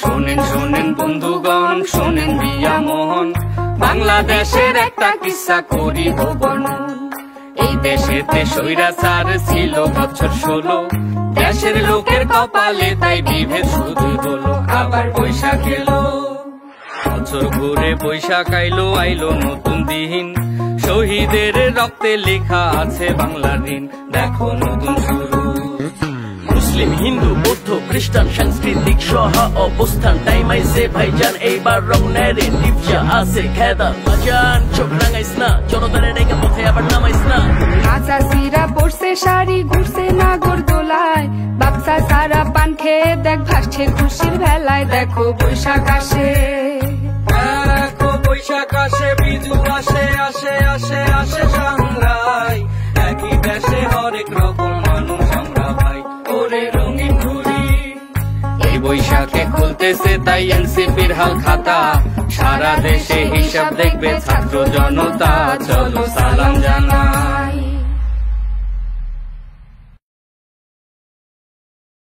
শোনেন শোনেন বন্ধুগণ, শোনেন বিয়া মোহন, বাংলাদেশের একটা কিস্সা করিব বর্ণন। এই দেশেতে স্বৈরাচার ছিল বছর 16, দেশের লোকের কপালে তাই বিভেদ শুধু হলো। আবার বৈশাখ এলো, বছর ঘুরে বৈশাখ আইলো, আইলো নতুন দিন, শহীদের রক্তে লেখা আছে বাংলার ঋণ। দেখো নতুন শুরু। মুসলিম, হিন্দু, বৌদ্ধ, খ্রিস্টান সাংস্কৃতিক সহ অবস্থান টাইম আইছে ভাইজান, এইবার রং নেড়ে টিপসা আছে খেদা বাজান। চোখ রাঙাইস না, জনতারে ডেকে পথে আবার নামাইস না। নাচা সিরা পড়ছে শাড়ি, ঘুরছে নাগর দোলায়, বাচ্চা সারা পান খেয়ে দেখ ভাসছে খুশির ভেলায়। দেখো বৈশাখ আসে, দেখো বৈশাখ আসে, বিজু আসে, আসে আসে আসে সাংরাই। একই দেশে হরেক রকম মানুষ আমরা ভাই, ওরে রঙিন ঘুরি। এই বৈশাখে খুলতেছে তাই এনসিপির হাল খাতা, সারা দেশে হিসাব দেখবে ছাত্র জনতা। চলো সালাম জানাই।